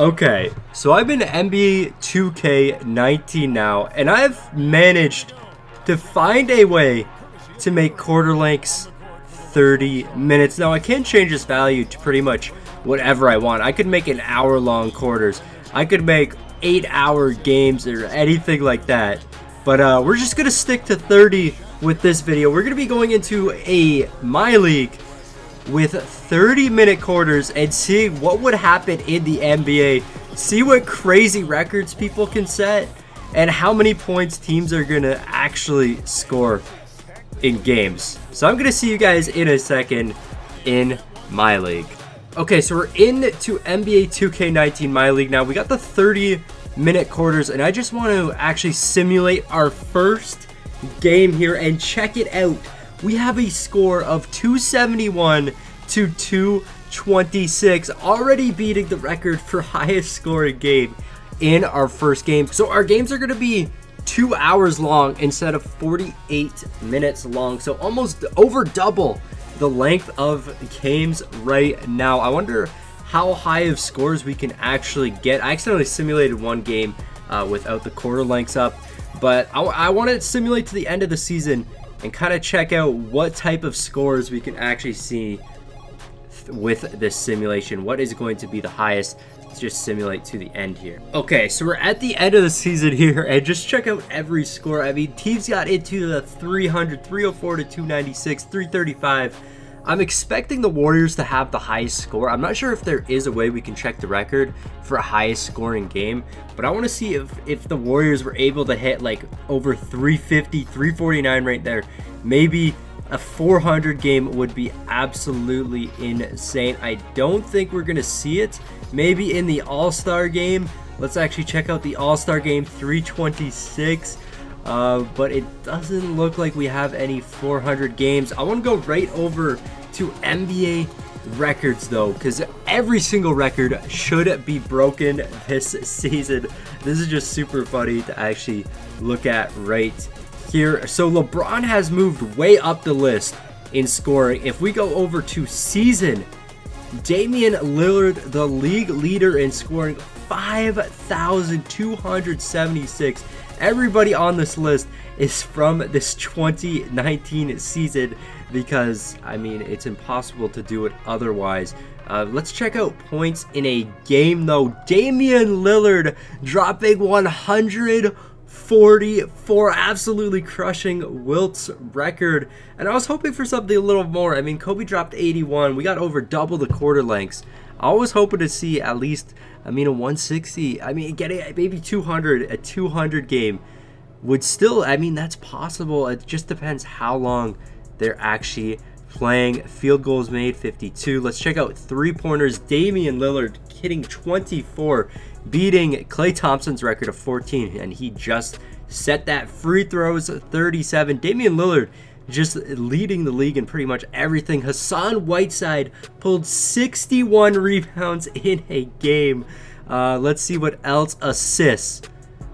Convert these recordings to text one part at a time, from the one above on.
Okay, so I'm in NBA 2K19 now, and I've managed to find a way to make quarter lengths 30 minutes. Now, I can change this value to pretty much whatever I want. I could make an hour-long quarters. I could make 8-hour games or anything like that. But we're just going to stick to 30 with this video. We're going to be going into my league with 30-minute quarters and seeing what would happen in the NBA. See what crazy records people can set and how many points teams are going to actually score in games. So I'm going to see you guys in a second in my league. Okay, so we're into NBA 2K19 my league now. We got the 30-minute quarters, and I just want to actually simulate our first game here and check it out. We have a score of 271 to 226, already beating the record for highest scoring game in our first game. So our games are going to be 2 hours long instead of 48 minutes long, so almost over double the length of games right now. I wonder how high of scores we can actually get. I accidentally simulated one game without the quarter lengths up, but I want to simulate to the end of the season and kind of check out what type of scores we can actually see with this simulation. What is going to be the highest? Let's just simulate to the end here. Okay, so we're at the end of the season here, and just check out every score. I mean, teams got into the 300, 304 to 296, 335. I'm expecting the Warriors to have the highest score. I'm not sure if there is a way we can check the record for a highest scoring game, but I want to see if the Warriors were able to hit like over 350, 349 right there. Maybe a 400 game would be absolutely insane. I don't think we're going to see it. Maybe in the All-Star game. Let's actually check out the All-Star game, 326. But it doesn't look like we have any 400 games. I want to go right over to NBA records though, because every single record should be broken this season. This is just super funny to actually look at right here. So LeBron has moved way up the list in scoring. If we go over to season, Damian Lillard, the league leader in scoring, 5,276. Everybody on this list is from this 2019 season because, I mean, it's impossible to do it otherwise. Let's check out points in a game, though. Damian Lillard dropping 144, absolutely crushing Wilt's record. And I was hoping for something a little more. I mean, Kobe dropped 81. We got over double the quarter lengths. I was hoping to see at least, a 160. Getting maybe 200, a 200 game would still, that's possible. It just depends how long they're actually playing. Field goals made, 52. Let's check out three-pointers. Damian Lillard hitting 24, beating Klay Thompson's record of 14, and he just set that. Free throws, 37. Damian Lillard just leading the league in pretty much everything. Hassan Whiteside pulled 61 rebounds in a game. Let's see what else. Assists.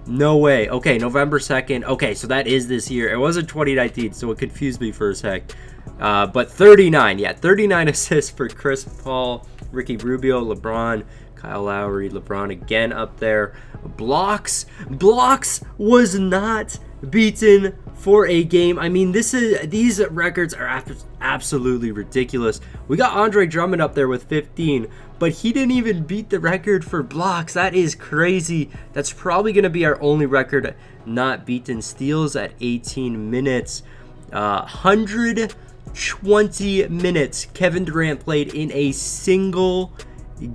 No way. Okay, November 2nd. Okay, so that is this year. It wasn't 2019, so it confused me for a sec. But 39. Yeah, 39 assists for Chris Paul, Ricky Rubio, LeBron, Kyle Lowry, LeBron again up there. Blocks was not beaten for a game. These records are absolutely ridiculous. We got Andre Drummond up there with 15, but he didn't even beat the record for blocks. That is crazy. That's probably going to be our only record not beaten. Steals at 18 minutes. 120 minutes Kevin Durant played in a single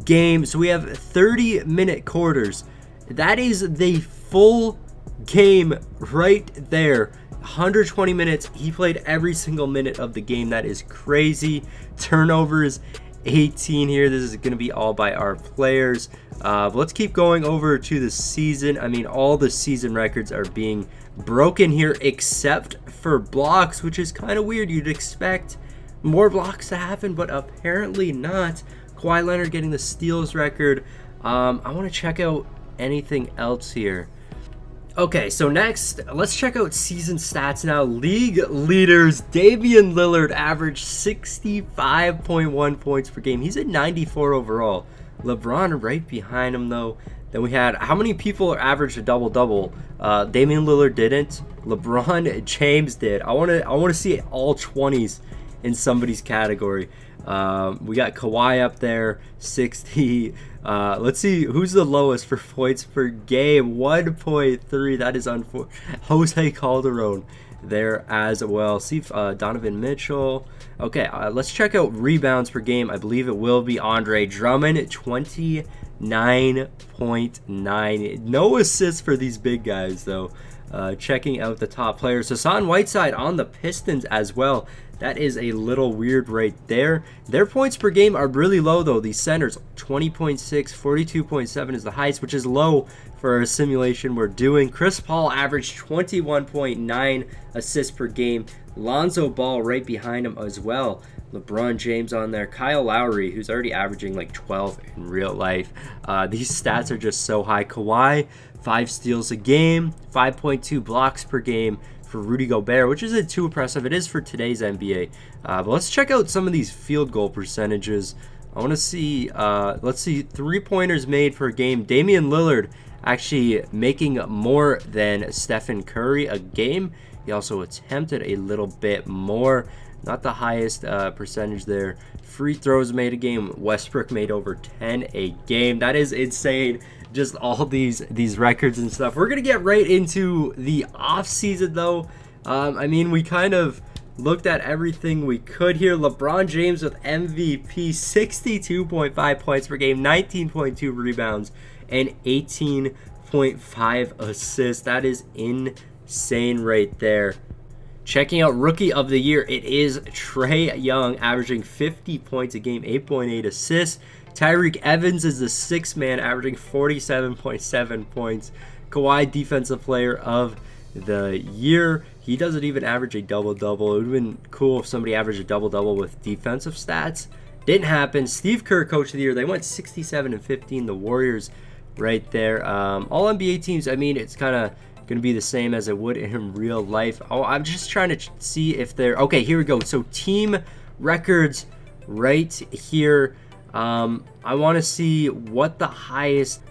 game. So we have 30-minute quarters. That is the full game right there. 120 minutes. He played every single minute of the game. That is crazy. Turnovers, 18 here. This is going to be all by our players. But let's keep going over to the season. All the season records are being broken here except for blocks, which is kind of weird. You'd expect more blocks to happen, but apparently not. Kawhi Leonard getting the steals record. I want to check out anything else here. Okay, so next, let's check out season stats now. League leaders, Damian Lillard averaged 65.1 points per game. He's at 94 overall. LeBron right behind him though. Then we had, how many people averaged a double-double? Damian Lillard didn't. LeBron James did. I want to see all 20s in somebody's category. We got Kawhi up there, 60. Let's see who's the lowest for points per game. 1.3. That is unfortunate. Jose Calderon there as well. See Donovan Mitchell. Okay, let's check out rebounds per game. I believe it will be Andre Drummond, 29.9. No assists for these big guys though. Checking out the top players. Hassan Whiteside on the Pistons as well. That is a little weird right there. Their points per game are really low though. These centers, 20.6, 42.7 is the highest, which is low for a simulation we're doing. Chris Paul averaged 21.9 assists per game. Lonzo Ball right behind him as well. LeBron James on there. Kyle Lowry, who's already averaging like 12 in real life. These stats are just so high. Kawhi, 5 steals a game, 5.2 blocks per game for Rudy Gobert, which isn't too impressive. It is for today's NBA. But let's check out some of these field goal percentages. I want to see, let's see, 3-pointers made per game. Damian Lillard actually making more than Stephen Curry a game. He also attempted a little bit more. Not the highest percentage there. Free throws made a game. Westbrook made over 10 a game. That is insane. Just all these records and stuff. We're going to get right into the off season though. I mean, we kind of looked at everything we could here. LeBron James with MVP, 62.5 points per game, 19.2 rebounds, and 18.5 assists. That is insane right there. Checking out Rookie of the Year, it is Trae Young, averaging 50 points a game, 8.8 assists. Tyreek Evans is the 6th man, averaging 47.7 points. Kawhi, Defensive Player of the Year. He doesn't even average a double-double. It would have been cool if somebody averaged a double-double with defensive stats. Didn't happen. Steve Kerr, Coach of the Year. They went 67 and 15. The Warriors right there. All NBA teams, I mean, it's kind of going to be the same as it would in real life. Oh, I'm just trying to see if they're... Okay, here we go. So team records right here. I want to see what the highest...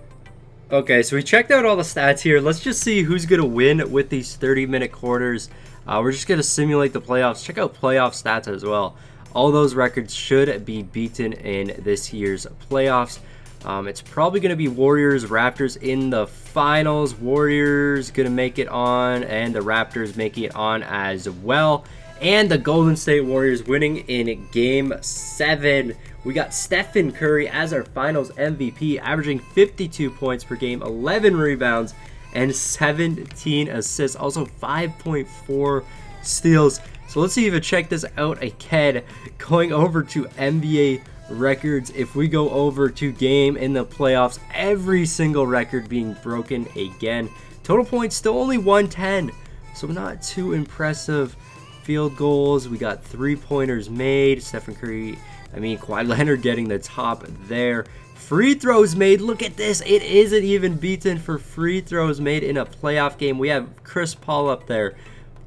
Okay, so we checked out all the stats here. Let's just see who's going to win with these 30-minute quarters. We're just going to simulate the playoffs. Check out playoff stats as well. All those records should be beaten in this year's playoffs. It's probably going to be Warriors, Raptors in the finals. Warriors going to make it on, and the Raptors making it on as well. And the Golden State Warriors winning in Game 7. We got Stephen Curry as our finals MVP, averaging 52 points per game, 11 rebounds, and 17 assists. Also 5.4 steals. So let's see if we check this out again. Going over to NBA records, if we go over to game in the playoffs, every single record being broken again. Total points still only 110, so not too impressive. Field goals, we got 3-pointers made. Stephen Curry, Kawhi Leonard getting the top there. Free throws made, look at this, it isn't even beaten for free throws made in a playoff game. We have Chris Paul up there.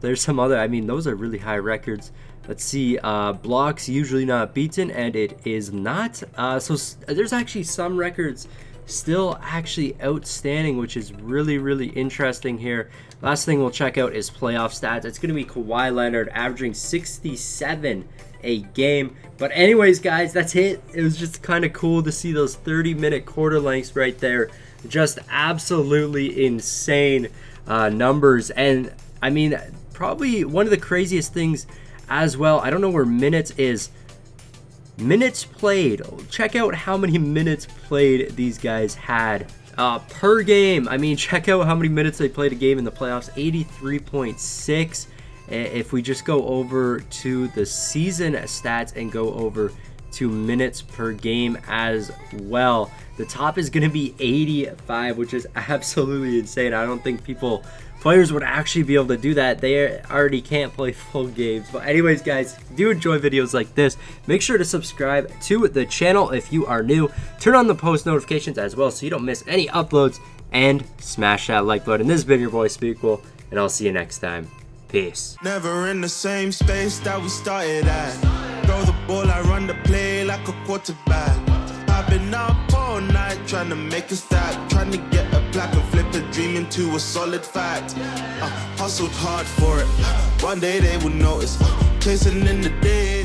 There's some other, those are really high records. Let's see, blocks usually not beaten, and it is not. So there's actually some records still actually outstanding, which is really, really interesting here. Last thing we'll check out is playoff stats. It's going to be Kawhi Leonard averaging 67 a game. But anyways, guys, that's it. It was just kind of cool to see those 30-minute quarter lengths right there. Just absolutely insane numbers. And probably one of the craziest things as well, I don't know where minutes is. Minutes played. Check out how many minutes played these guys had per game. Check out how many minutes they played a game in the playoffs. 83.6. If we just go over to the season stats and go over to minutes per game as well, the top is going to be 85, which is absolutely insane. I don't think players would actually be able to do that. They already can't play full games. But anyways, guys, if you do enjoy videos like this, make sure to subscribe to the channel if you are new. Turn on the post notifications as well so you don't miss any uploads, and smash that like button. This has been your boy Smequle, and I'll see you next time. Peace. Never in the same space that we started at. Throw the ball, I run the play like a quarterback. I've been up all night trying to make a stack, trying to get a plaque and flip a dream into a solid fact. Hustled hard for it, one day they will notice. Chasing in the day,